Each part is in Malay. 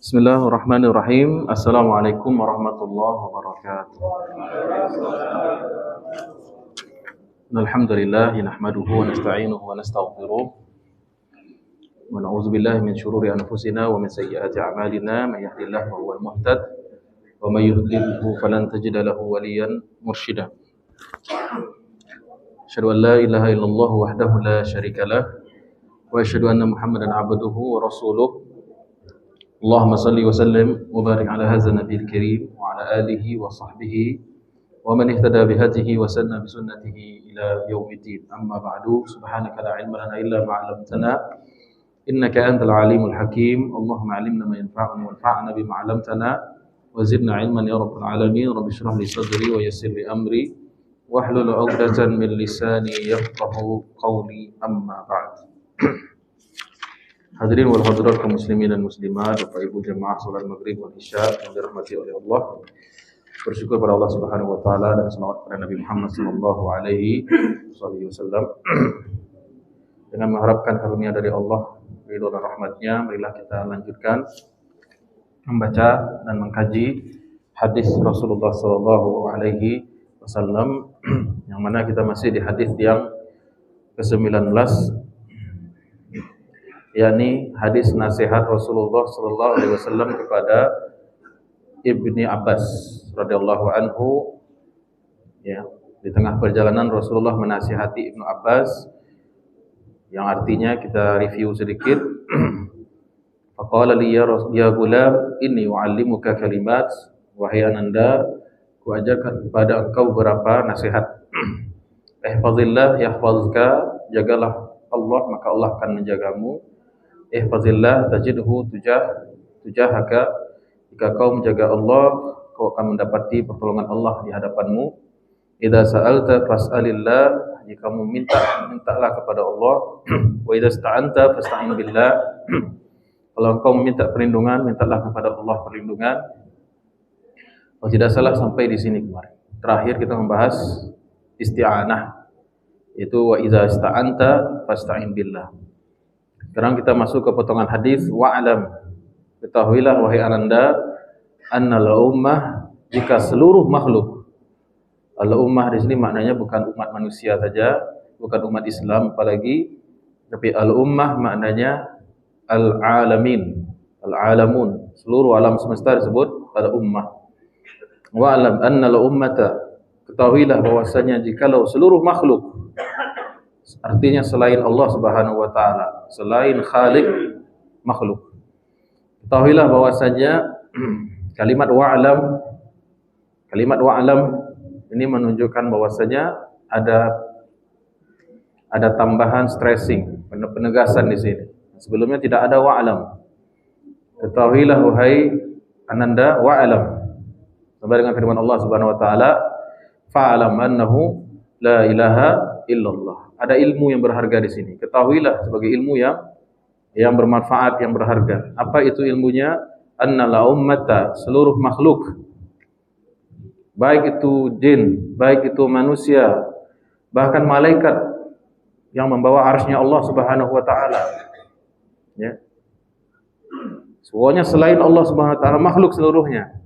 Bismillahirrahmanirrahim. Assalamualaikum warahmatullahi wabarakatuh. Alhamdulillah nahmaduhu wa nasta'inuhu wa nastaghfiruh wa na'udzu billahi min shururi anfusina wa min sayyiati a'malina may yahdihillahu fahuwal muhtad wa may yudlilhu falan tajida lahu waliyan mursyida. Asyhadu an la ilaha illallah wahdahu la syarika lah wa asyhadu anna Muhammadan 'abduhu wa rasuluh. Allahumma salli wa sallim wa barik ala hadzal nabiyil karim wa ala alihi wa sahbihi wa man ihtada bihadihi wa sanna bi sunnatihi ila yaumiddin. Amma ba'du, subhanaka la ilma lana illa ma 'allamtana innaka antal alimul hakim. Allahumma 'allimna ma yanfa'una wanfa'na bima 'allamtana wa zidna 'ilman ya rabbal alamin. Rabbi shrah li sadri wa yassir li amri wahlul 'uqdatam min lisani yafqahu qawli. Amma ba'd. Hadirin wal hadirat kaum muslimin dan muslimat, Bapak Ibu jemaah salat maghrib wal isya yang dirahmati oleh Allah. Bersyukur pada Allah Subhanahu wa taala dan selawat kepada Nabi Muhammad sallallahu alaihi wasallam. Dengan mengharapkan karunia dari Allah, ridho dan rahmatnya, marilah kita lanjutkan membaca dan mengkaji hadis Rasulullah sallallahu alaihi wasallam, yang mana kita masih di hadis yang ke-19, yakni hadis nasihat Rasulullah sallallahu alaihi wasallam kepada Ibni Abbas radhiyallahu anhu. Ya, di tengah perjalanan Rasulullah menasihati Ibnu Abbas, yang artinya kita review sedikit. Faqala li ya gulam inni u'allimuka kalimat, wahai ananda, ku ajarkan kepada engkau beberapa nasihat. Ihfazillah yahfazka, jagalah Allah maka Allah akan menjagamu. Ihfazillah tajidhu tujahaka, jika kau menjaga Allah, kau akan mendapati pertolongan Allah di hadapanmu. Idza sa'alta fas'alillah, jika kamu mintalah kepada Allah. Wa idza sta'anta fasta'in billah, kalau engkau meminta perlindungan, mintalah kepada Allah perlindungan. Kalau tidak salah sampai di sini kemarin. Terakhir kita membahas isti'anah, yaitu wa idza sta'anta fasta'in billah. Sekarang kita masuk ke potongan hadis. Wa'alam, ketahuilah wahai ananda, annal ummah, jika seluruh makhluk. Al-ummah di sini maknanya bukan umat manusia saja, bukan umat Islam apalagi, tapi al-ummah maknanya al-alamin, al-alamun, seluruh alam semesta disebut al-ummah. Wa'alam annal ummata, ketahuilah bahwasanya jikalau seluruh makhluk, artinya selain Allah Subhanahu wa taala, selain Khalik makhluk. Ketahuilah bahwasanya kalimat wa'lam ini menunjukkan bahwasanya ada tambahan stressing, penegasan di sini. Sebelumnya tidak ada wa'lam. Ketahuilah wahai ananda, wa'lam. Sama dengan firman Allah Subhanahu wa taala, fa'lam annahu la ilaha illallah. Ada ilmu yang berharga di sini. Ketahuilah sebagai ilmu yang bermanfaat, yang berharga. Apa itu ilmunya? Annal ummata, seluruh makhluk, baik itu jin, baik itu manusia, bahkan malaikat yang membawa arsy-Nya Allah Subhanahu wa taala. Ya. Semuanya selain Allah Subhanahu wa taala, makhluk seluruhnya.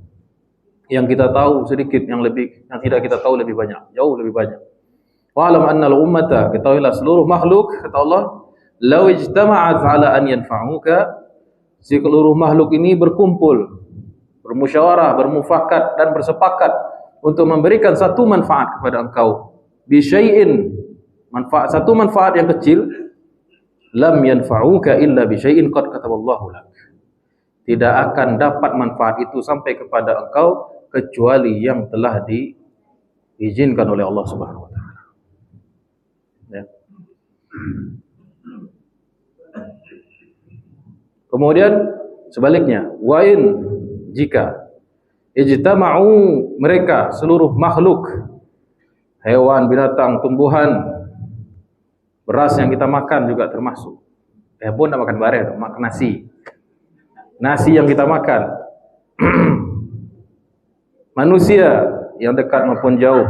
Yang kita tahu sedikit, yang tidak kita tahu lebih banyak, jauh lebih banyak. Wa'lam annal ummata, ketahuilah seluruh makhluk, kata Allah, law ijtama'at 'ala an yanfa'uka, seluruh makhluk ini berkumpul, bermusyawarah, bermufakat dan bersepakat untuk memberikan satu manfaat kepada engkau, bi syai'in, satu manfaat yang kecil, lam yanfa'uka illa bi syai'in qad kataballahu lak, tidak akan dapat manfaat itu sampai kepada engkau kecuali yang telah diizinkan oleh Allah Subhanahu wa taala. Ya. Kemudian sebaliknya, wain, jika ijtama'u, mereka seluruh makhluk, hewan, binatang, tumbuhan, beras yang kita makan juga termasuk. Pun tidak makan bareng, makan nasi. Nasi yang kita makan. Manusia yang dekat maupun jauh,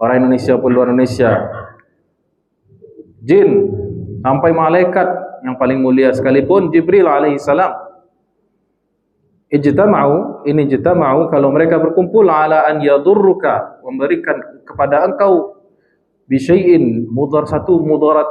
orang Indonesia pun luar Indonesia, jin, sampai malaikat yang paling mulia sekalipun Jibril alaihi salam. Ijtama'u kalau mereka berkumpul ala an yadurruka, memberikan kepada engkau bisyai'in satu mudarat,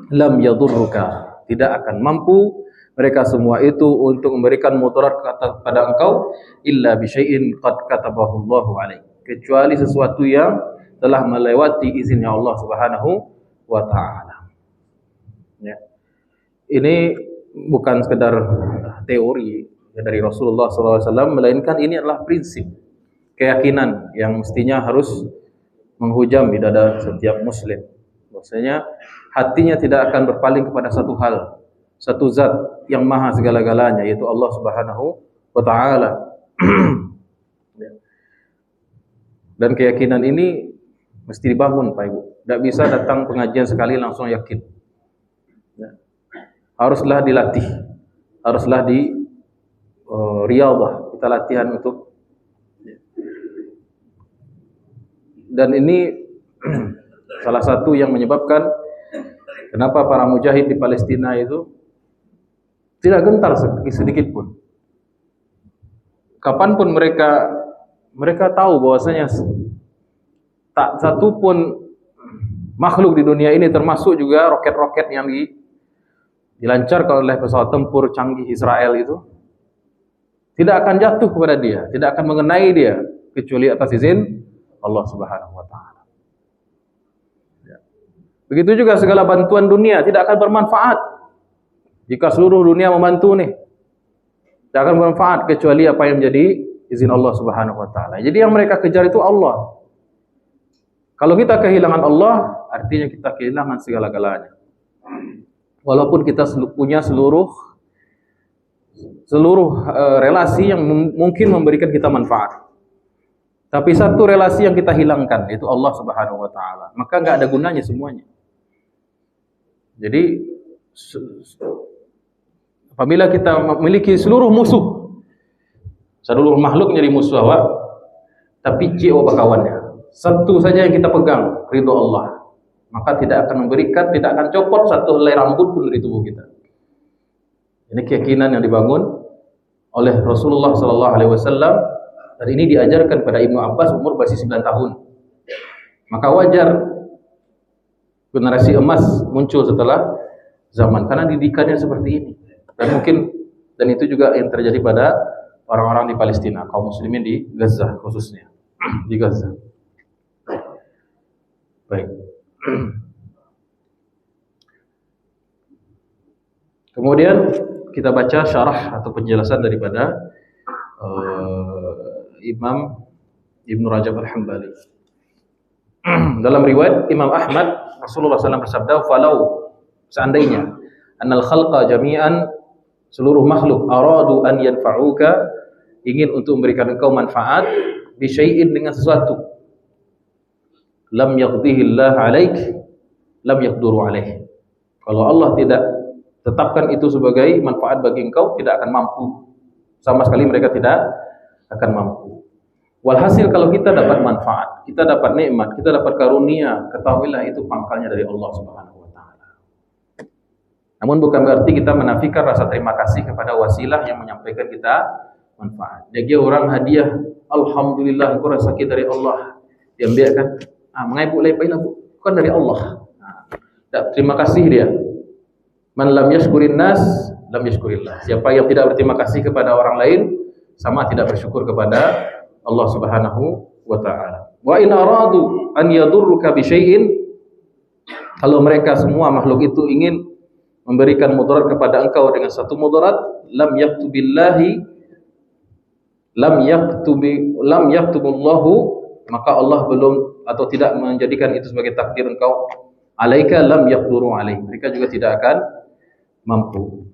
lam yadurruka, tidak akan mampu mereka semua itu untuk memberikan mudarat kepada engkau illa bisyai'in qad katabahu Allahu alaik, kecuali sesuatu yang telah melewati izinnya Allah Subhanahu wa taala. Ya. Ini bukan sekedar teori dari Rasulullah SAW, melainkan ini adalah prinsip keyakinan yang mestinya harus menghujam di dada setiap muslim. Bahwasanya hatinya tidak akan berpaling kepada satu hal, satu zat yang maha segala-galanya, yaitu Allah Subhanahu wa taala. Dan keyakinan ini mesti dibangun, Pak Ibu. Tidak bisa datang pengajian sekali langsung yakin. Haruslah dilatih, haruslah di riyadhah, kita latihan untuk. Dan ini salah satu yang menyebabkan kenapa para mujahid di Palestina itu tidak gentar sedikit pun. Kapanpun mereka tahu bahwasanya tak satu pun makhluk di dunia ini, termasuk juga roket-roket yang dilancarkan oleh pesawat tempur canggih Israel itu, tidak akan jatuh kepada dia, tidak akan mengenai dia kecuali atas izin Allah Subhanahu wa taala. Begitu juga segala bantuan dunia tidak akan bermanfaat jika seluruh dunia membantu nih. Tidak akan bermanfaat kecuali apa yang menjadi izin Allah Subhanahu wa taala. Jadi yang mereka kejar itu Allah. Kalau kita kehilangan Allah, artinya kita kehilangan segala-galanya. Walaupun kita punya seluruh relasi yang mungkin memberikan kita manfaat, tapi satu relasi yang kita hilangkan, yaitu Allah Subhanahu wa taala, maka enggak ada gunanya semuanya. Jadi apabila kita memiliki seluruh musuh, seluruh makhluk jadi musuh awak, tapi jiwa kawannya, satu saja yang kita pegang, ridho Allah, maka tidak akan memberikan, tidak akan copot satu helai rambut pun dari tubuh kita. Ini keyakinan yang dibangun oleh Rasulullah SAW, dan ini diajarkan pada Ibnu Abbas umur masih 9 tahun. Maka wajar generasi emas muncul setelah zaman, karena didikannya seperti ini. Dan itu juga yang terjadi pada orang-orang di Palestina, kaum muslimin di Gaza khususnya, di Gaza. Baik. Kemudian kita baca syarah atau penjelasan daripada Imam Ibn Rajab Al-Hambali. Dalam riwayat Imam Ahmad, Rasulullah SAW bersabda, "Falau, seandainya annal khalqa jami'an, seluruh makhluk, aradu an yanfa'uka, ingin untuk memberikan engkau manfaat, bi syai'in, dengan sesuatu, lam yaqdihi Allah alaik, lam yaqduru alaih." Kalau Allah tidak tetapkan itu sebagai manfaat bagi engkau, tidak akan mampu. Sama sekali mereka tidak akan mampu. Walhasil kalau kita dapat manfaat, kita dapat nikmat, kita dapat karunia, ketahuilah itu pangkalnya dari Allah Subhanahu wa taala. Namun bukan berarti kita menafikan rasa terima kasih kepada wasilah yang menyampaikan kita manfaat. Jadi orang hadiah, alhamdulillah, aku rasa sakit dari Allah, dia ambilkan, mengai bu lepai lah bu, kan dari Allah. Terima kasih dia. Man lam yashkurin nas, lam yashkurillah. Siapa yang tidak berterima kasih kepada orang lain, sama tidak bersyukur kepada Allah Subhanahu wa taala. Wa in aradu an yadurruka bi syai'in, kalau mereka semua makhluk itu ingin memberikan mudarat kepada engkau dengan satu mudarat, lam yaktubullahu, maka Allah belum atau tidak menjadikan itu sebagai takdir engkau, alaika lam yaqduru alaih, mereka juga tidak akan mampu.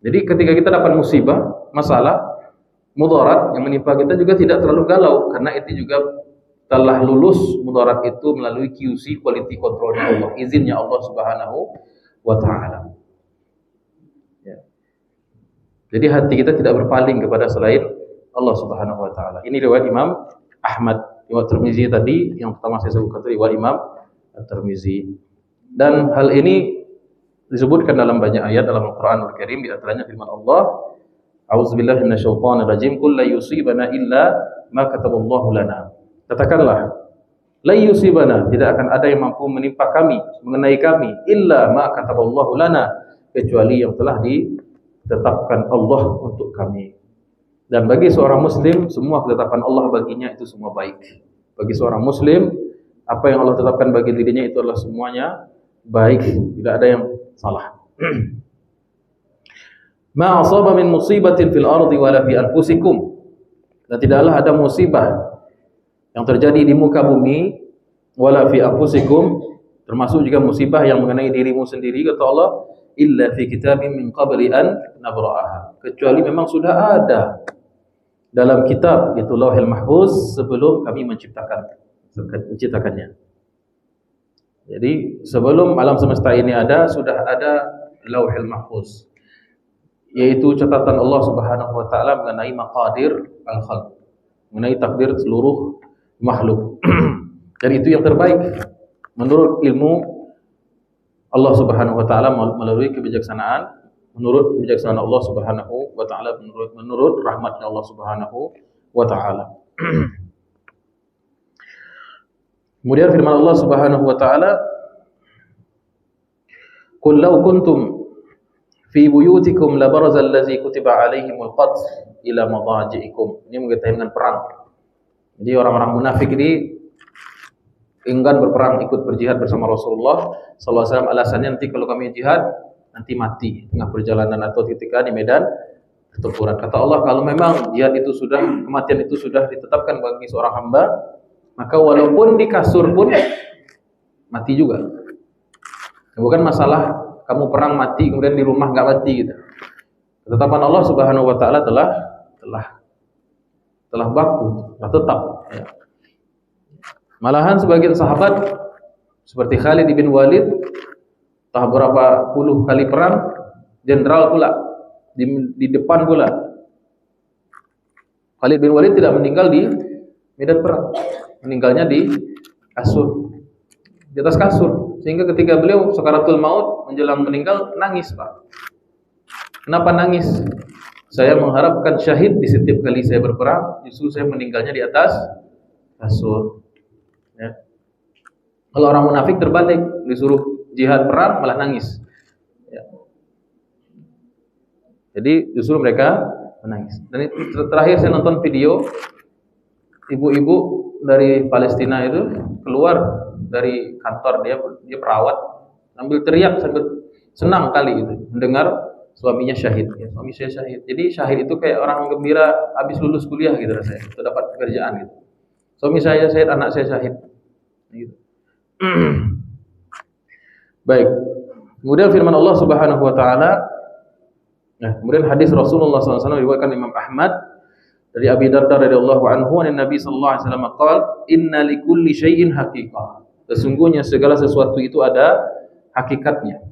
Jadi ketika kita dapat musibah, masalah, mudarat yang menimpa kita, juga tidak terlalu galau, karena itu juga telah lulus mudarat itu melalui QC, quality control Allah, izinnya Allah Subhanahu wa taala. Ya. Jadi hati kita tidak berpaling kepada selain Allah Subhanahu wa taala. Ini riwayat Imam Ahmad. Riwayat Tirmizi tadi yang pertama saya sebutkan, riwayat Imam At-Tirmizi. Dan hal ini disebutkan dalam banyak ayat dalam Al-Qur'anul Karim, di antaranya firman Allah, A'udzubillahi minasyaitonir rajim, qul la yusibana illa ma kataballahu lana. Katakanlah, la yusibana, tidak akan ada yang mampu menimpa kami, mengenai kami, illa ma kataballahu lana, kecuali yang telah ditetapkan Allah untuk kami. Dan bagi seorang muslim, semua ketetapan Allah baginya itu semua baik. Bagi seorang muslim, apa yang Allah tetapkan bagi dirinya itu adalah semuanya baik, tidak ada yang salah. Ma asaba min musibatin fil ardi wala fi anfusikum. Dan tidaklah ada musibah yang terjadi di muka bumi wala fi anfusikum, termasuk juga musibah yang mengenai dirimu sendiri, kata Allah, illa fi kitabim min qabli an nabra'aha, kecuali memang sudah ada dalam kitab, itu Lauhul Mahfuz, sebelum kami menciptakannya. Jadi sebelum alam semesta ini ada, sudah ada Lauhul Mahfuz, yaitu catatan Allah Subhanahu wa taala mengenai maqadir al-khalq, mengenai takdir seluruh makhluk. Dan itu yang terbaik menurut ilmu Allah Subhanahu wa taala melalui kebijaksanaan, menurut kebijaksanaan Allah Subhanahu wa taala, menurut rahmatnya Allah Subhanahu wa taala. Kemudian firman Allah Subhanahu wa taala, "Qul law kuntum fi buyutikum labarazal ladzi kutiba alaihimul qatl ila madaji'ikum." Ini berkaitan dengan perang. Jadi orang-orang munafik ini enggan berperang, ikut berjihad bersama Rasulullah sallallahu alaihi wasallam. Alasannya, nanti kalau kami jihad nanti mati tengah perjalanan atau ketika di medan pertempuran. Kata Allah, kalau memang jihad itu sudah, kematian itu sudah ditetapkan bagi seorang hamba, maka walaupun di kasur pun mati juga. Bukan masalah kamu perang mati kemudian di rumah enggak mati gitu. Ketetapan Allah Subhanahu wa taala telah baku, telah tetap, ya. Malahan sebagian sahabat seperti Khalid bin Walid, entah berapa puluh kali perang, jenderal pula di depan pula. Khalid bin Walid tidak meninggal di medan perang, meninggalnya di kasur, di atas kasur, sehingga ketika beliau sakaratul maut menjelang meninggal nangis, Pak. Kenapa nangis? Saya mengharapkan syahid di setiap kali saya berperang, justru saya meninggalnya di atas kasur. Ya. Kalau orang munafik terbalik, disuruh jihad perang malah nangis. Ya. Jadi justru mereka menangis. Dan terakhir saya nonton video ibu-ibu dari Palestina itu keluar dari kantor, dia perawat, sambil teriak, sambil senang kali itu mendengar suaminya syahid. Ya, suami saya syahid. Jadi syahid itu kayak orang gembira habis lulus kuliah gitu rasanya, itu dapat pekerjaan gitu. Suami saya syahid, anak saya syahid. Gitu. Baik. Kemudian firman Allah Subhanahu wa taala, nah, kemudian hadis Rasulullah SAW diriwayatkan Imam Ahmad dari Abi Darda radhiyallahu anhu, Nabi sallallahu alaihi wasallam qala, "Inna likulli syai'in haqiqah." Sesungguhnya segala sesuatu itu ada hakikatnya.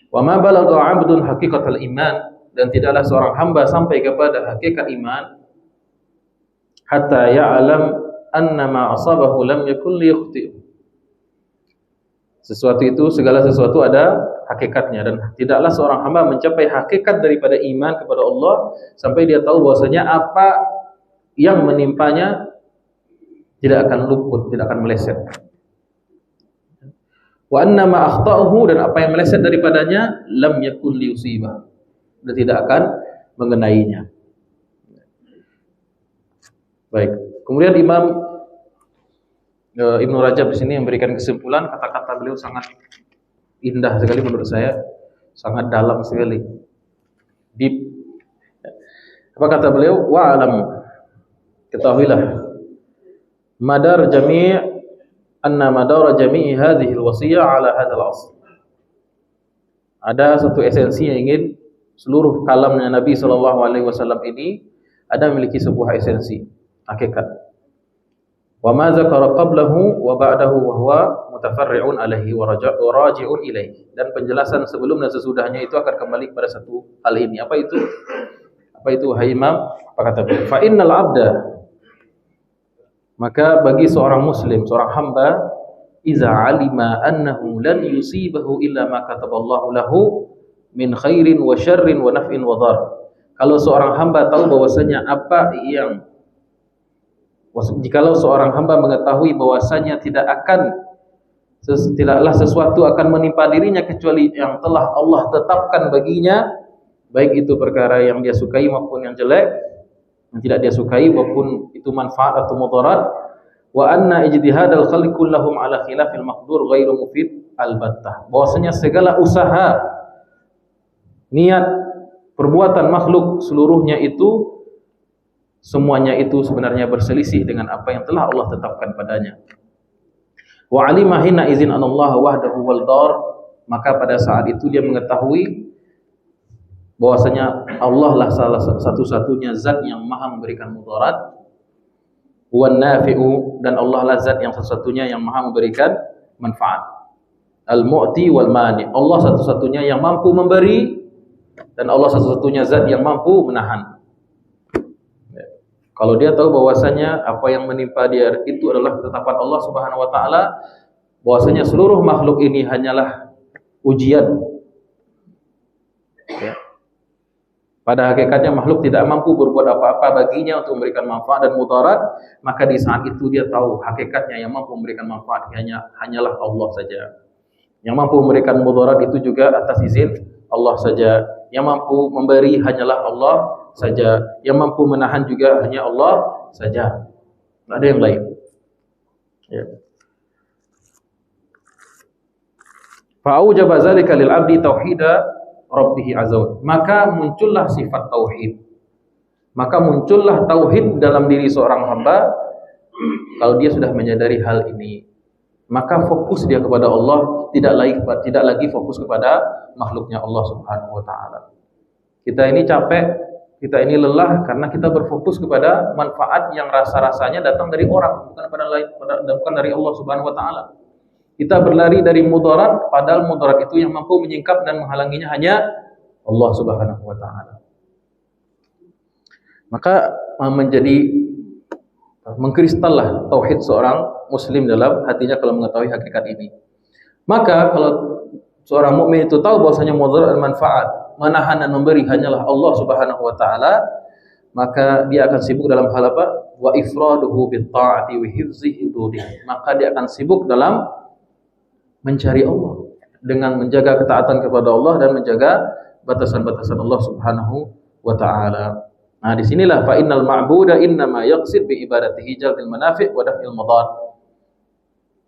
Wa ma balagha 'abdun haqiqatal iman, dan tidaklah seorang hamba sampai kepada hakikat iman hatta ya'lam anna ma asabahu lam yakun liyukhti. Sesuatu itu, segala sesuatu ada hakikatnya, dan tidaklah seorang hamba mencapai hakikat daripada iman kepada Allah sampai dia tahu bahwasanya apa yang menimpanya tidak akan luput, tidak akan meleset. Wa anna ma akhta'uhu, dan apa yang meleset daripadanya lam yakun liyusibah, dan tidak akan mengenainya. Baik. Kemudian Imam Ibnu Rajab di sini memberikan kesimpulan, kata-kata beliau sangat indah sekali menurut saya, sangat dalam sekali, deep. Apa kata beliau? Wa alam, ketahuilah, madar jami' anna madara jami'i hadhihi al-wasiyah ala hadzal asl. Ada satu esensi yang ingin seluruh kalamnya Nabi sallallahu alaihi wasallam ini ada memiliki sebuah esensi, hakikat. Wa ma zakara qablahu wa ba'dahu wa huwa mutafarri'un alaihi wa raji'un ilaihi. Dan penjelasan sebelum dan sesudahnya itu akan kembali kepada satu hal ini. Apa itu? Apa itu, hai Imam? Apa kata beliau? Fa innal 'abda, maka bagi seorang muslim, seorang hamba, iza alima annahu lan yusibahu illa ma kataballahu lahu min khairin wa syarrin wa naf'in wa dhar. Kalau seorang hamba tahu bahwasanya jikalau seorang hamba mengetahui bahwasanya tidaklah sesuatu akan menimpa dirinya kecuali yang telah Allah tetapkan baginya, baik itu perkara yang dia sukai maupun yang jelek, yang tidak dia sukai maupun itu manfaat atau mudarat. Wa anna ijtihadal khalqi kullahum ala khilafil maqdur ghairu mufid albattah. Bahwasanya segala usaha, niat, perbuatan makhluk seluruhnya itu semuanya itu sebenarnya berselisih dengan apa yang telah Allah tetapkan padanya. Wa alima hina izin anallahu wahdahu wal dar, maka pada saat itu dia mengetahui bahwasanya Allah lah salah satu-satunya zat yang maha memberikan mudarat, wan nafi'u, dan Allah lah zat yang satu-satunya yang maha memberikan manfaat, al mu'ti wal mani, Allah satu-satunya yang mampu memberi dan Allah satu-satunya zat yang mampu menahan. Kalau dia tahu bahwasanya apa yang menimpa dia itu adalah ketetapan Allah Subhanahu wa taala, bahwasanya seluruh makhluk ini hanyalah ujian. Ya. Pada hakikatnya makhluk tidak mampu berbuat apa-apa baginya untuk memberikan manfaat dan mudarat, maka di saat itu dia tahu hakikatnya yang mampu memberikan manfaat hanyalah Allah saja. Yang mampu memberikan mudarat itu juga atas izin Allah saja. Yang mampu memberi hanyalah Allah saja. Yang mampu menahan juga hanya Allah saja. Tidak ada yang lain. Ya. Fa'aujaba dzalika lil 'abdi tauhida rabbih azza wa. Maka muncullah sifat tauhid. Maka muncullah tauhid dalam diri seorang hamba kalau dia sudah menyadari hal ini. Maka fokus dia kepada Allah, tidak lagi fokus kepada makhluknya Allah Subhanahu wa taala. Kita ini capek, kita ini lelah karena kita berfokus kepada manfaat yang rasa-rasanya datang dari orang, bukan dari Allah Subhanahu wa taala. Kita berlari dari mudarat, padahal mudarat itu yang mampu menyingkap dan menghalanginya hanya Allah Subhanahu wa taala. Maka mengkristallah tauhid seorang muslim dalam hatinya kalau mengetahui hakikat ini. Maka kalau seorang mukmin itu tahu bahwasanya mudarat dan manfaat, menahan dan memberi hanyalah Allah Subhanahu wa taala, maka dia akan sibuk dalam hal apa? Wa ifraduhu bit ta'ati wa hifzi hududih. Maka dia akan sibuk dalam mencari Allah dengan menjaga ketaatan kepada Allah dan menjaga batasan-batasan Allah Subhanahu wa taala. Nah, disinilah fa innal ma'buda innama yaqsid bi ibadatihi jalbil manafi' wa daf'il madar.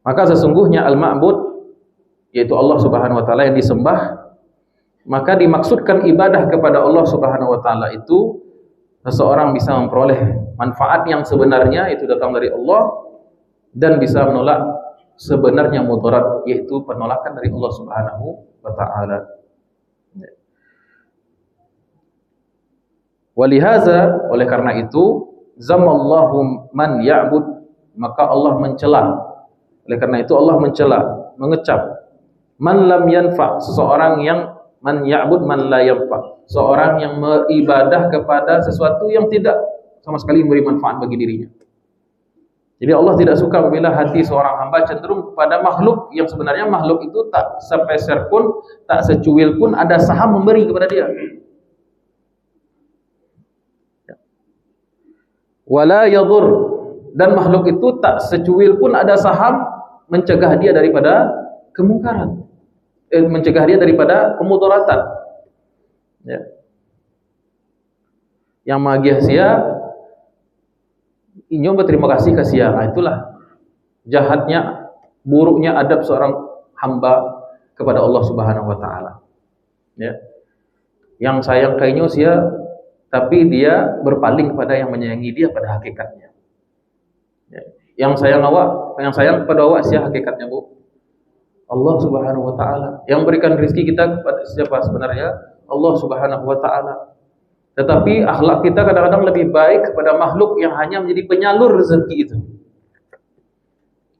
Maka sesungguhnya al-ma'bud yaitu Allah Subhanahu wa taala yang disembah, maka dimaksudkan ibadah kepada Allah Subhanahu wa taala itu seseorang bisa memperoleh manfaat yang sebenarnya itu datang dari Allah dan bisa menolak sebenarnya mudarat yaitu penolakan dari Allah Subhanahu wa taala. Walihaza, oleh karena itu, zamallahu man ya'bud, maka Allah mencela. Oleh karena itu Allah mencela, mengecap man lam yanfa, seseorang yang man ya'bud man la yanfa, seorang yang beribadah kepada sesuatu yang tidak sama sekali memberi manfaat bagi dirinya. Jadi Allah tidak suka apabila hati seorang hamba cenderung kepada makhluk yang sebenarnya makhluk itu tak sepeser pun, tak secuil pun ada saham memberi kepada dia. Wala yadur, dan makhluk itu tak secuil pun ada saham mencegah dia daripada kemungkaran, mencegah dia daripada kemudaratan. Ya. Yang magia sia inyo berterima kasih ke sia. Nah, itulah jahatnya, buruknya adab seorang hamba kepada Allah Subhanahu wa taala. Ya. Yang sayang ke inyo sia, tapi dia berpaling kepada yang menyayangi dia pada hakikatnya. Ya. Yang sayang kepada awak sia hakikatnya, Bu. Allah Subhanahu wa taala. Yang berikan rezeki kita kepada siapa sebenarnya? Allah Subhanahu wa taala. Tetapi akhlak kita kadang-kadang lebih baik kepada makhluk yang hanya menjadi penyalur rezeki itu.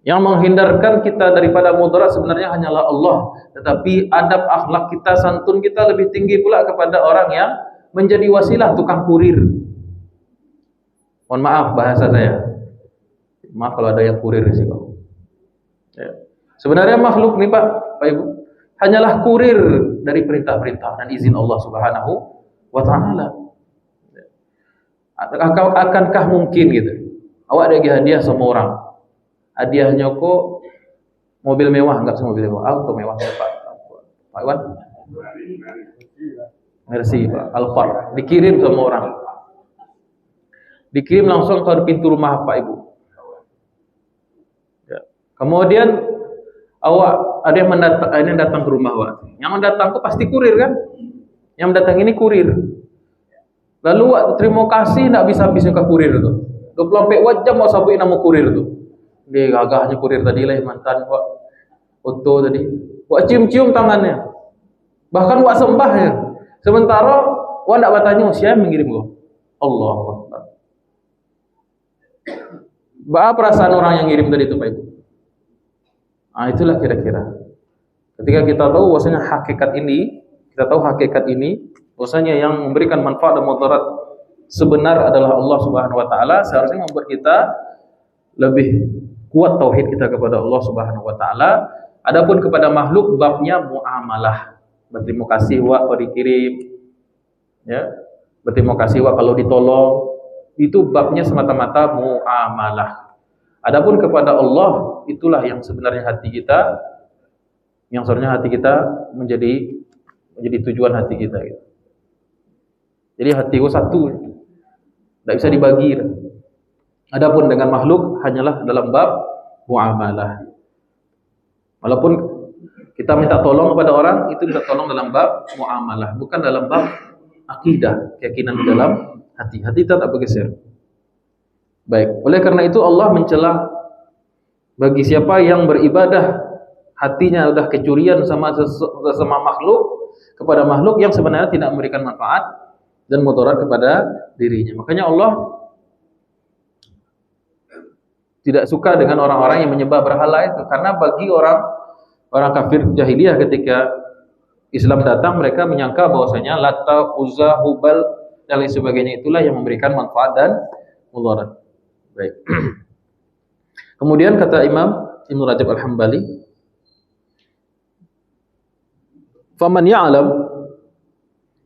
Yang menghindarkan kita daripada mudarat sebenarnya hanyalah Allah. Tetapi adab akhlak kita, santun kita lebih tinggi pula kepada orang yang menjadi wasilah, tukang kurir. Mohon maaf bahasa saya. Maaf kalau ada yang kurir di sini. Ya. Sebenarnya makhluk nih Pak Ibu, hanyalah kurir dari perintah-perintah dan izin Allah Subhanahu wa taala. Akankah mungkin gitu? Awak ada hadiah sama orang. Hadiahnya kok mobil mewah, enggak semua mobil mewah, auto mewah Pak. Pak Iwan? Mercy Pak, Alphard dikirim sama orang. Dikirim langsung ke pintu rumah Pak Ibu. Ya. Kemudian awak ada yang datang ke rumah awak. Yang datang itu pasti kurir kan? Yang datang ini kurir. Lalu awak terima kasih tidak bisa habisnya ke kurir itu. 24 jam mau sampai nama kurir itu. Dia gagahnya kurir tadi lah mantan awak foto tadi. Awak cium-cium tangannya. Bahkan awak sembahnya. Sementara awak tidak bertanya siapa yang mengirim kau. Allah Akbar. Apa perasaan orang yang ngirim tadi itu Pak Ibu? Nah, itulah kira-kira. Ketika kita tahu bahwasanya hakikat ini, bahwasanya yang memberikan manfaat dan mudarat sebenar adalah Allah Subhanahu wa taala, seharusnya membuat kita lebih kuat tauhid kita kepada Allah Subhanahu wa taala. Adapun kepada makhluk babnya muamalah. Berterima kasih wa kalau dikirim. Ya. Berterima kasih wa kalau ditolong. Itu babnya semata-mata muamalah. Adapun kepada Allah, itulah yang sebenarnya hati kita, yang sebenarnya hati kita menjadi tujuan hati kita. Gitu. Jadi hatiku satu, tidak bisa dibagi. Adapun dengan makhluk hanyalah dalam bab muamalah. Walaupun kita minta tolong kepada orang, itu minta tolong dalam bab muamalah, bukan dalam bab akidah, keyakinan di dalam hati. Hati tak bergeser. Baik, oleh karena itu Allah mencela bagi siapa yang beribadah hatinya sudah kecurian sama makhluk, kepada makhluk yang sebenarnya tidak memberikan manfaat dan mudarat kepada dirinya. Makanya Allah tidak suka dengan orang-orang yang menyembah berhala itu, karena bagi orang kafir jahiliyah ketika Islam datang, mereka menyangka bahwasanya Lata, Uzza, Hubal dan lain sebagainya itulah yang memberikan manfaat dan mudarat. Baik. Kemudian kata Imam Ibnu Rajab Al-Hambali, "Faman ya'lam,"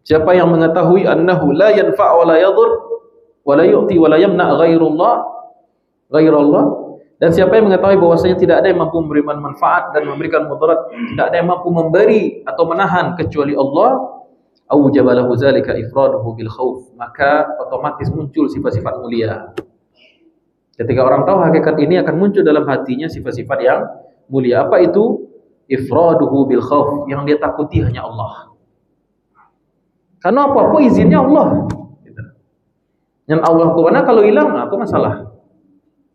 siapa yang mengetahui annahu la yanfa' wa la yadur wa la yu'ti wa la yamna' ghairullah, dan siapa yang mengetahui bahwasanya tidak ada yang mampu memberikan manfaat dan memberikan mudarat, tidak ada yang mampu memberi atau menahan kecuali Allah, aujaba lahu zalika ifraduhu bil khauf, maka otomatis muncul sifat-sifat mulia. Ketika orang tahu hakikat ini, akan muncul dalam hatinya sifat-sifat yang mulia. Apa itu? Ifraduhu bil khauf, yang dia takuti hanya Allah. Karena apa-apa izinnya Allah. Yang Allah kemana kalau hilang, apa masalah?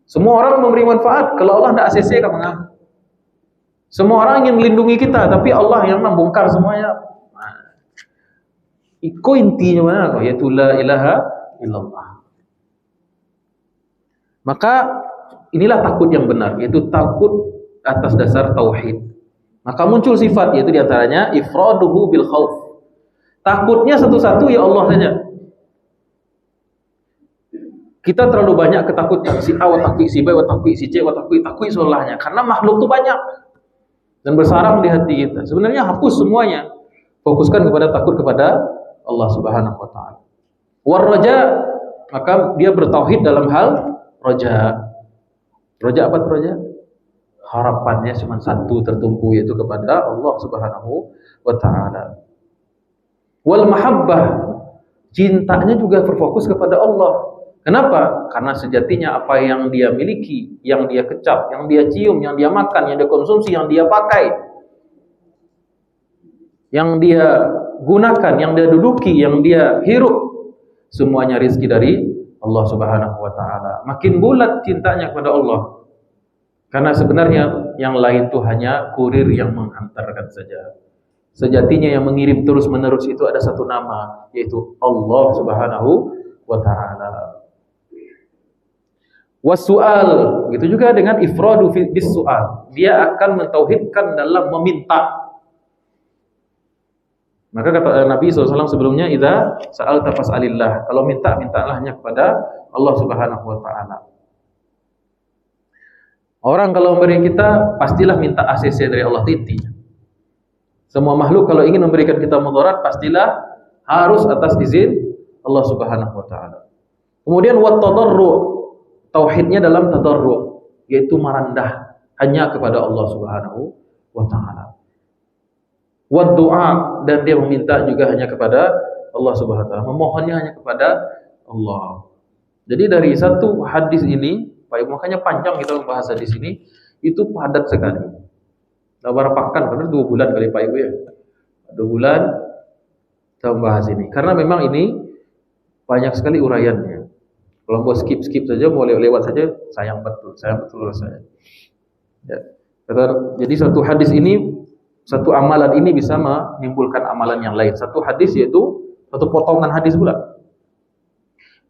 Semua orang memberi manfaat, kalau Allah tidak ACC kan mengapa? Semua orang ingin melindungi kita, tapi Allah yang membongkar semuanya. Iko intinya mana? Yaitu la ilaha illallah. Maka inilah takut yang benar, yaitu takut atas dasar tauhid. Maka muncul sifat, yaitu diantaranya ifraduhu bil khauf. Takutnya satu-satu ya Allah saja. Kita terlalu banyak ketakutan, si A takut, si B takut, si C takut seolahnya, karena makhluk itu banyak dan bersarang di hati kita. Sebenarnya hapus semuanya, fokuskan kepada takut kepada Allah Subhanahu wa taala. War raja, maka dia bertauhid dalam hal raja. Raja apa itu raja? Harapannya cuma satu, tertumpu, yaitu kepada Allah Subhanahu wa taala. Wal mahabbah, cintanya juga berfokus kepada Allah. Kenapa? Karena sejatinya apa yang dia miliki, yang dia kecap, yang dia cium, yang dia makan, yang dia konsumsi, yang dia pakai, yang dia gunakan, yang dia duduki, yang dia hirup, semuanya rizki dari Allah Subhanahu wa taala. Makin bulat cintanya kepada Allah. Karena sebenarnya yang lain itu hanya kurir yang menghantarkan saja. Sejatinya yang mengirim terus-menerus itu ada satu nama, yaitu Allah Subhanahu wa taala. Wasu'al, begitu juga dengan ifradu bis su'al. Dia akan mentauhidkan dalam meminta. Maka kata Nabi SAW sebelumnya, idza sa'alta fas'alillah. Kalau minta, mintalah hanya kepada Allah Subhanahu wa taala. Orang kalau memberi kita pastilah minta ACC dari Allah Titi. Semua makhluk kalau ingin memberikan kita mudarat pastilah harus atas izin Allah Subhanahu wa taala. Kemudian wat tadarru, tauhidnya dalam tadarru, yaitu merendah hanya kepada Allah Subhanahu wa taala. Wad du'a, dan dia meminta juga hanya kepada Allah Subhanahu wa taala, memohonnya hanya kepada Allah. Jadi dari satu hadis ini, Pak Ibu, makanya panjang kita membahas di sini, itu padat sekali. Nah, berapa pekan, karena 2 bulan kali Pak Ibu ya. 2 bulan kita membahas ini. Karena memang ini banyak sekali uraiannya. Kalau mau skip saja, mau lewat saja, sayang betul rasanya. Ya. Jadi satu hadis ini, satu amalan ini bisa menimbulkan amalan yang lain. Satu hadis yaitu satu potongan hadis pula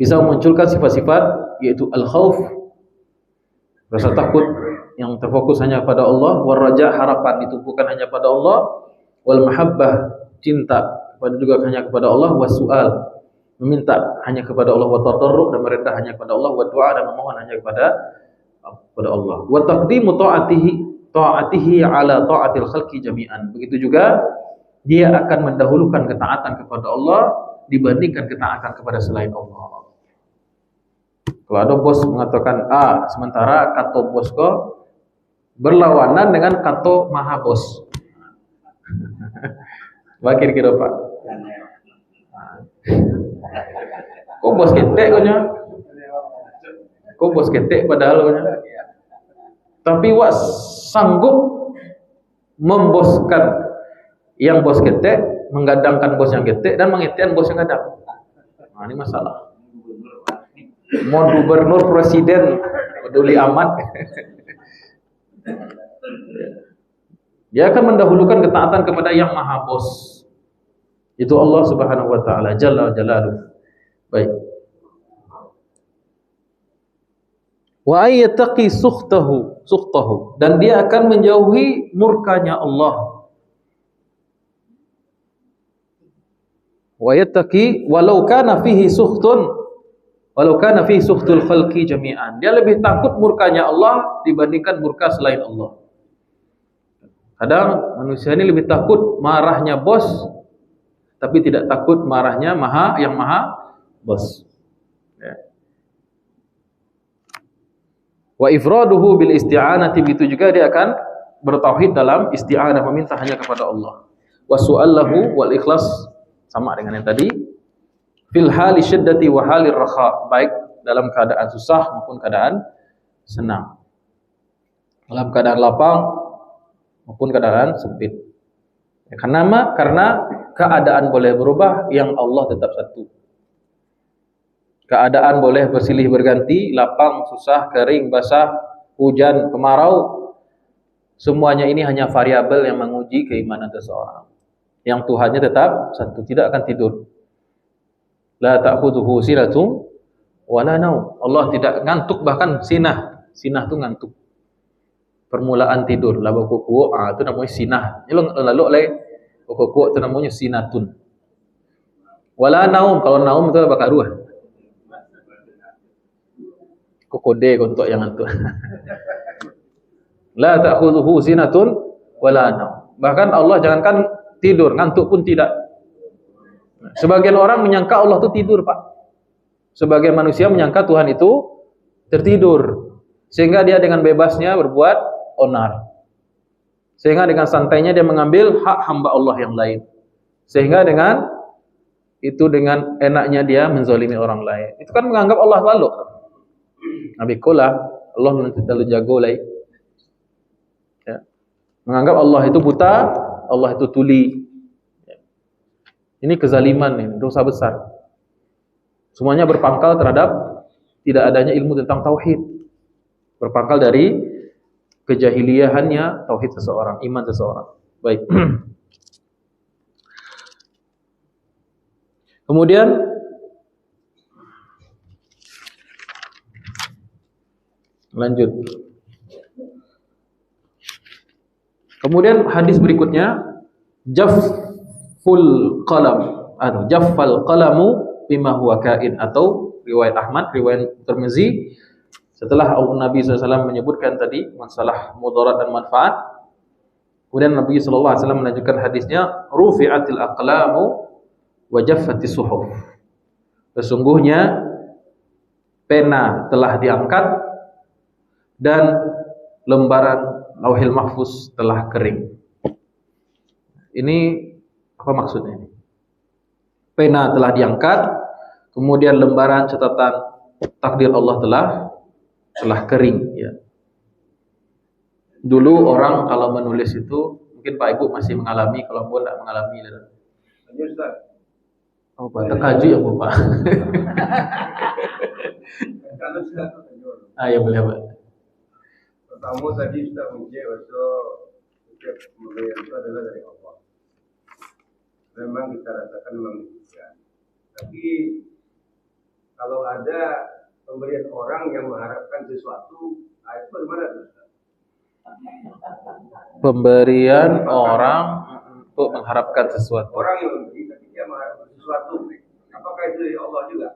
bisa memunculkan sifat-sifat yaitu al-khauf, rasa takut yang terfokus hanya pada Allah, wal raja, harapan ditumpukan hanya pada Allah, wal mahabbah, cinta juga hanya kepada Allah, was su'al, meminta hanya kepada Allah, wa tadarru, dan merendah hanya kepada Allah, wa du'a, dan memohon hanya kepada Allah, wa taqdimu ta'atihi ala ta'atil khalqi jami'an. Begitu juga dia akan mendahulukan ketaatan kepada Allah dibandingkan ketaatan kepada selain Allah. Kalau ada bos mengatakan A, sementara kata bos ko berlawanan dengan kata maha bos. Wakir kira Pak. Kok bos ketek konya? Kok bos ketek padahal konya? Tapi wak sanggup memboskan yang bos ketek, menggadangkan bos yang ketek, dan mengetekkan bos yang gadang. Nah, ini masalah. Mau gubernur, presiden, peduli amat. Dia akan mendahulukan ketaatan kepada yang maha bos. Itu Allah Subhanahu wa taala jalla jalaluhu. Baik. Wa ayattaqi sukhtahu, dan dia akan menjauhi murkanya Allah. Wa yattaqi walau kana fihi sukhtul khalqi jami'an. Dia lebih takut murkanya Allah dibandingkan murka selain Allah. Kadang manusia ini lebih takut marahnya bos, tapi tidak takut marahnya yang maha bos. Ya. Wa ifraduhu bil isti'anati, begitu juga dia akan bertauhid dalam isti'anah, meminta hanya kepada Allah. Wa su'allahu wal ikhlas, sama dengan yang tadi. Fil hali syiddati wa halir rakha, baik dalam keadaan susah maupun keadaan senang, dalam keadaan lapang maupun keadaan sempit. Ya, karena keadaan boleh berubah, yang Allah tetap satu. Keadaan boleh bersilih berganti, lapang, susah, kering, basah, hujan, kemarau. Semuanya ini hanya variabel yang menguji keimanan seseorang. Yang Tuhannya tetap satu, tidak akan tidur. La ta'khudhuhu sinatun wa la naum. Allah tidak ngantuk, bahkan sinah. Sinah itu ngantuk. Permulaan tidur. Lalu kuku, itu namanya sinah. Lalu oleh kuku itu namanya sinatun. Wala naum, kalau naum itu bakal ruah. Kode untuk yang ngantuk. La ta'khudhuhu sinatun wa la naum. Bahkan Allah jangankan tidur, ngantuk pun tidak. Sebagian orang menyangka Allah itu tidur, Pak. Sebagian manusia menyangka Tuhan itu tertidur, sehingga dia dengan bebasnya berbuat onar, sehingga dengan santainya dia mengambil hak hamba Allah yang lain, sehingga dengan enaknya dia menzalimi orang lain. Itu kan menganggap Allah lalu. Nabi Kula, Allah lalu jago lain. Ya. Menganggap Allah itu buta, Allah itu tuli. Ini kezaliman, ini dosa besar. Semuanya berpangkal terhadap tidak adanya ilmu tentang tauhid. Berpangkal dari kejahiliahannya tauhid seseorang, iman seseorang. Baik. Kemudian lanjut. Kemudian hadis berikutnya, jaffal qalamu bima huwa kain, atau riwayat Ahmad, riwayat Tirmizi, Setelah Nabi SAW menyebutkan tadi masalah mudarat dan manfaat, kemudian Nabi SAW melanjutkan hadisnya, rufi'atil aqlamu wa jaffatis suhuf. Sesungguhnya pena telah diangkat dan lembaran Lauhil Mahfuz telah kering. Ini apa maksudnya ini? Pena telah diangkat, kemudian lembaran catatan takdir Allah telah kering, ya. Dulu orang kalau menulis itu, mungkin Pak Ibu masih mengalami, kalau Ibu tidak mengalami. Oh, Pak, terkaju ya Bu, Pak. Ya boleh, Pak. Pertama tadi sudah menjadi pemberian itu adalah dari Allah. Memang kita rasakan memang. Tapi kalau ada pemberian orang yang mengharapkan sesuatu, itu bagaimana tuh? Pemberian orang untuk mengharapkan sesuatu. Orang yang memberi, tapi dia mengharapkan sesuatu. Apakah itu dari Allah juga?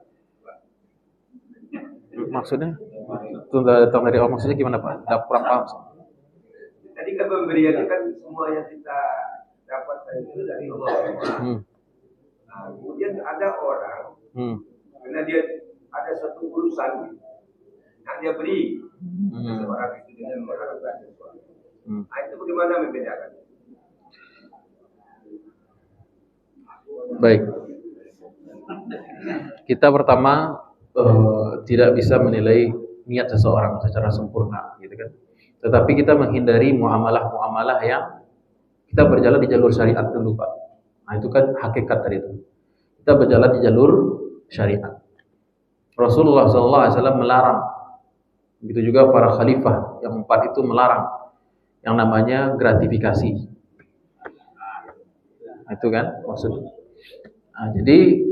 Maksudnya? Itu datang dari Allah, maksudnya gimana Pak? Tidak kurang paham. Tadi kan pemberian itu kan semua yang kita dapatkan itu dari Allah. Nah, kemudian ada orang, karena dia ada satu urusan yang dia beri seorang itu dengan mengharapkan sesuatu. Nah, itu bagaimana membedakan? Baik. Kita pertama tidak bisa menilai niat seseorang secara sempurna, gitu kan. Tetapi kita menghindari muamalah-muamalah yang kita berjalan di jalur syariat dulu, Pak. Nah, itu kan hakikat dari itu. Kita berjalan di jalur syariat. Rasulullah SAW melarang. Begitu juga para khalifah yang 4 itu melarang yang namanya gratifikasi. Nah, itu kan maksudnya. Nah, jadi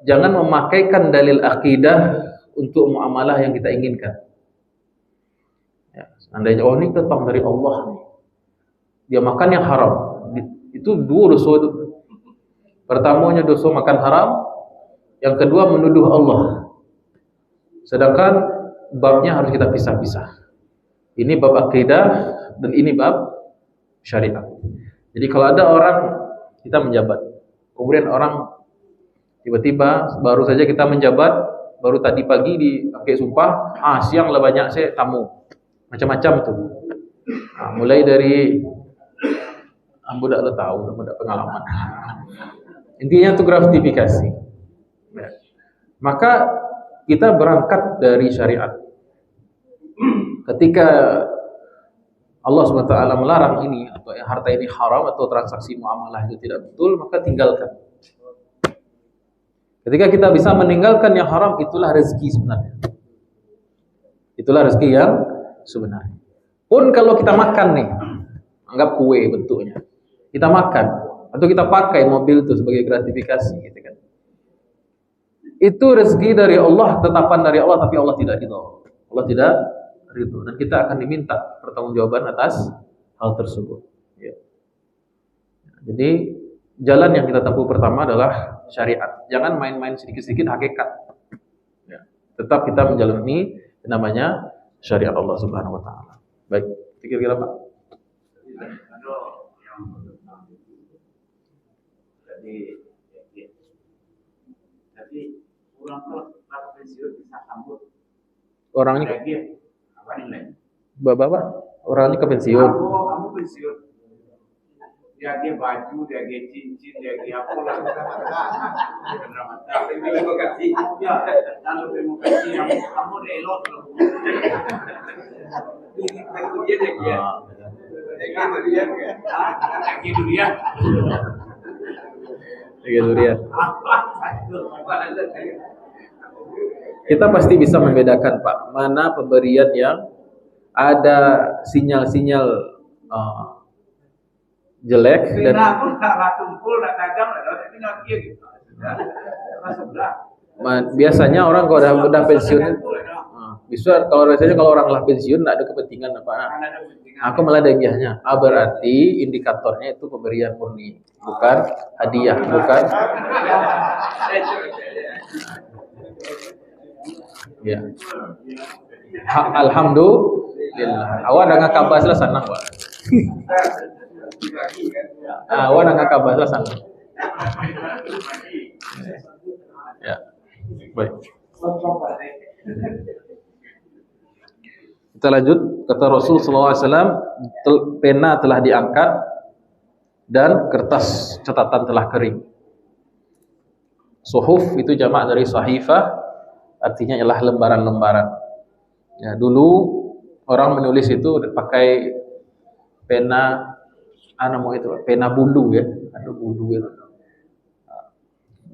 jangan memakaikan dalil akidah untuk muamalah yang kita inginkan. Ya, seandainya ini datang dari Allah nih, dia makan yang haram, itu 2 dosa itu. Pertamanya dosa makan haram, yang kedua menuduh Allah. Sedangkan babnya harus kita pisah-pisah. Ini bab akidah dan ini bab syariat. Jadi kalau ada orang kita menjabat, kemudian orang tiba-tiba baru saja kita menjabat, baru tadi pagi dipakai sumpah, siang lah banyak saya tamu, macam-macam tuh. Nah, mulai dari ambo dak tahu, ambo dak pengalaman. Intinya itu gratifikasi. Ya. Maka kita berangkat dari syariat. Ketika Allah SWT melarang ini atau harta ini haram atau transaksi muamalah itu tidak betul, maka tinggalkan. Ketika kita bisa meninggalkan yang haram, itulah rezeki sebenarnya. Itulah rezeki yang sebenarnya. Pun kalau kita makan nih, anggap kue bentuknya, kita makan atau kita pakai mobil itu sebagai gratifikasi, gitu kan. Itu rezeki dari Allah, tetapan dari Allah, tapi Allah tidak ridho. Allah tidak ridho, dan kita akan diminta pertanggungjawaban atas hal tersebut. Ya. Jadi jalan yang kita tempuh pertama adalah syariat. Jangan main-main sedikit-sedikit hakikat. Ya. Tetap kita menjalani namanya syariat Allah Subhanahu Wa Taala. Baik, kira-kira Pak. Jadi orang tua pensiun bisa sambut. Orangnya Apa nilai? Bapak, orangnya ke pensiun. Kamu pensiun. Dia baju, dia cincin, dia apa lah. Terima kasih. Ya, lalu terima kasih. Kamu elok. Durian. Kita pasti bisa membedakan Pak, mana pemberian yang ada sinyal-sinyal jelek dan biasanya orang kalau udah pensiun, biasanya kalau orang lah pensiun tidak ada kepentingan apa. Aku malah dagiahnya. Berarti indikatornya itu pemberian murni, bukan hadiah, bukan. Ya. Alhamdulillah. Awak dah ngakabas lah sana, Pak. Awak dah ngakabas lah sana. Ya. Baik. Kita lanjut. Kata Rasul SAW, pena telah diangkat dan kertas catatan telah kering. Suhuf itu jamak dari sahifah, artinya ialah lembaran-lembaran. Ya, dulu orang menulis itu pakai pena, pena bulu ya, ada bulu itu.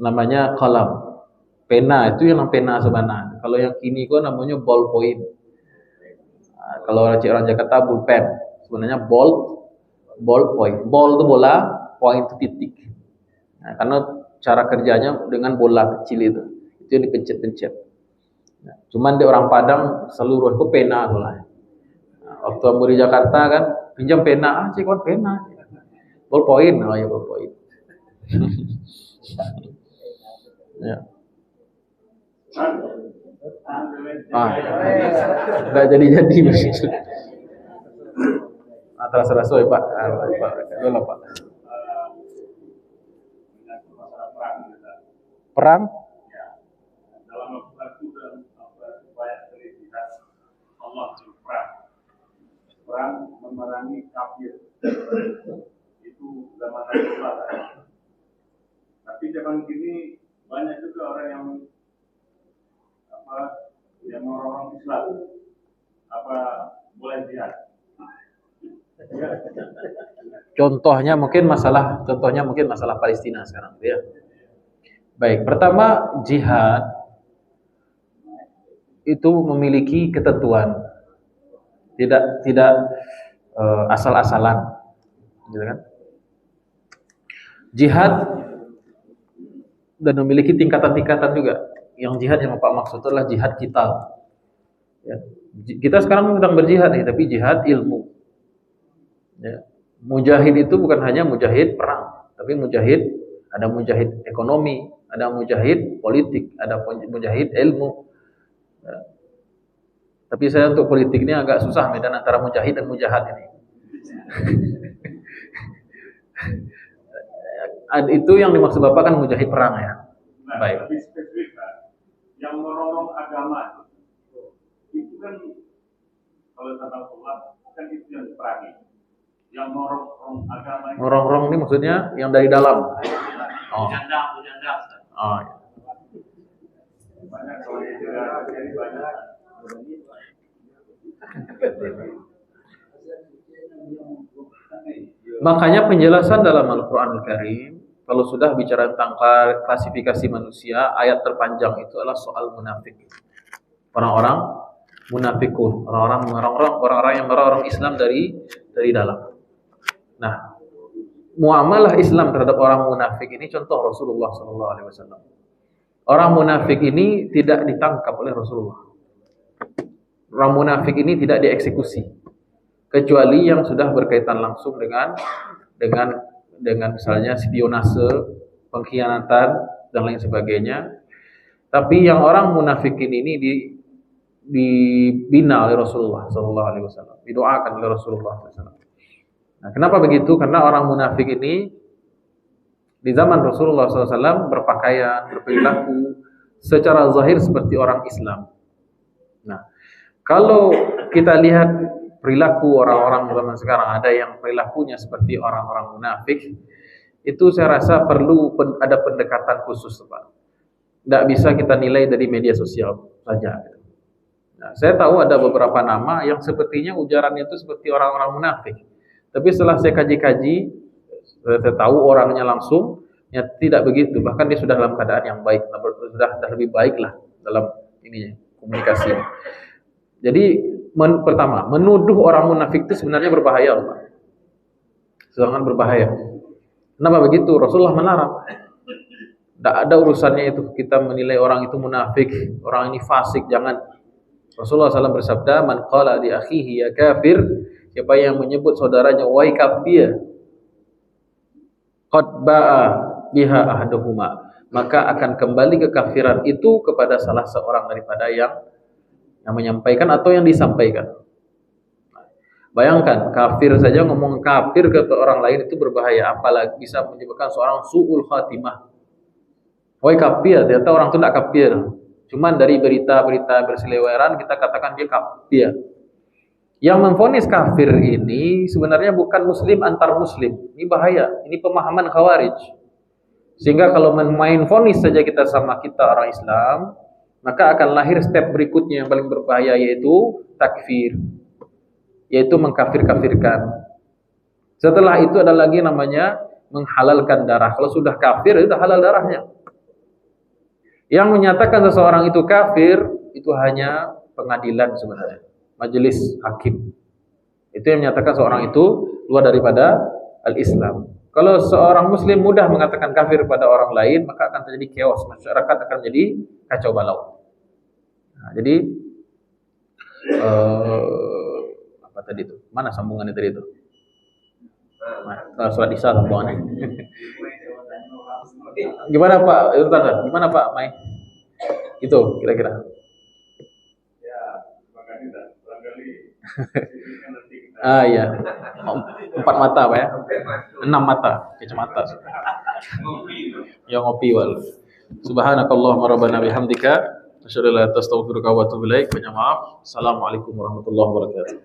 Namanya kalam. Pena itu yang pena sebenarnya. Kalau yang kini kok namanya ballpoint. Kalau orang Jakarta bullpen, sebenarnya ballpoint. Ball itu bola, point itu titik. Nah, karena cara kerjanya dengan bola kecil itu yang dipencet-pencet. Nah, cuman di orang Padang seluruh itu pena lah. Nah, waktu ambil di Jakarta kan pinjam pena, cik kan pena, ballpoint, ya ballpoint. Ya. Nggak jadi begitu. Terasa ya Pak. Dulu Pak. Perang? Ya. Dalam waktu dan banyak terlihat Allah berperang. Perang memerangi kafir. Itu zaman Rasulullah. Tapi zaman kini banyak juga orang yang orang Islam. Boleh jihad. Contohnya mungkin masalah Palestina sekarang, ya. Baik, pertama jihad itu memiliki ketentuan, tidak asal-asalan, gitu kan? Jihad dan memiliki tingkatan-tingkatan juga. Yang jihad yang Bapak maksud adalah jihad kita. Ya. Kita sekarang sedang berjihad nih, tapi jihad ilmu. Ya. Mujahid itu bukan hanya mujahid perang, tapi ada mujahid ekonomi, ada mujahid politik, ada mujahid ilmu. Ya. Tapi saya untuk politik ini agak susah medan antara mujahid dan mujahad ini. Itu yang dimaksud Bapak kan mujahid perang ya. Nah, baik. Lebih spesifik kan, yang merorong agama itu kan kalau kata Allah kan itu yang diperangi. Yang merorong agama itu. Merorong ini maksudnya yang dari dalam. Oh. Bujanda. Oh. Banyak kalau jadi banyak. Makanya penjelasan dalam Al-Quranul Karim, kalau sudah bicara tentang klasifikasi manusia, ayat terpanjang itu adalah soal munafik. Orang-orang munafikun, orang-orang yang merorong Islam dari dalam. Nah, muamalah Islam terhadap orang munafik ini contoh Rasulullah SAW. Orang munafik ini tidak ditangkap oleh Rasulullah. Orang munafik ini tidak dieksekusi, kecuali yang sudah berkaitan langsung dengan misalnya spionase, pengkhianatan dan lain sebagainya. Tapi yang orang munafikin ini dibina oleh Rasulullah SAW, didoakan oleh Rasulullah SAW. Nah, kenapa begitu? Karena orang munafik ini di zaman Rasulullah SAW berpakaian, berperilaku secara zahir seperti orang Islam. Nah, kalau kita lihat perilaku orang-orang zaman sekarang, ada yang perilakunya seperti orang-orang munafik, itu saya rasa perlu ada pendekatan khusus, Pak. Tidak bisa kita nilai dari media sosial saja. Nah, saya tahu ada beberapa nama yang sepertinya ujarannya itu seperti orang-orang munafik. Tapi setelah saya kaji-kaji, saya tahu orangnya langsung, ya tidak begitu. Bahkan dia sudah dalam keadaan yang baik, sudah lebih baik lah dalam ini komunikasi. Jadi pertama, menuduh orang munafik itu sebenarnya berbahaya, Pak. Sangat berbahaya. Kenapa begitu? Rasulullah melarang. Tidak ada urusannya itu kita menilai orang itu munafik, orang ini fasik, jangan. Rasulullah SAW bersabda, "Man qala li akhihi ya kafir," siapa yang menyebut saudaranya wahai kafir, qad ba'a biha ahaduhuma, maka akan kembali kekafiran itu kepada salah seorang daripada yang Yang menyampaikan atau yang disampaikan. Bayangkan, kafir saja ngomong kafir ke orang lain itu berbahaya, apalagi bisa menyebabkan seorang su'ul khatimah. Woi kafir, ternyata orang itu tidak kafir. Cuman dari berita-berita berseliweran kita katakan dia kafir. Yang memvonis kafir ini sebenarnya bukan muslim antar muslim. Ini bahaya, ini pemahaman khawarij. Sehingga kalau main vonis saja kita sama kita orang Islam, maka akan lahir step berikutnya yang paling berbahaya, yaitu takfir. Yaitu mengkafir-kafirkan. Setelah itu ada lagi namanya menghalalkan darah. Kalau sudah kafir itu halal darahnya. Yang menyatakan seseorang itu kafir itu hanya pengadilan sebenarnya, majelis hakim. Itu yang menyatakan seorang itu keluar daripada al-Islam. Kalau seorang muslim mudah mengatakan kafir pada orang lain, maka akan terjadi chaos, masyarakat akan menjadi kacau balau. Nah, jadi apa tadi itu? Mana sambungannya tadi itu? Nah, surat Isya sambungannya. Gimana Pak? Gimana Pak Mai? Itu kira-kira. Ya, makanya barangkali Iya. 4 mata Pak ya? 6 mata, kacamata. Ya ngopi wal. Subhanakallahumma rabbana bihamdika asyhadu an la ilaha illa anta astaghfiruka wa atubu ilaik. Banyak maaf. Assalamualaikum warahmatullahi wabarakatuh.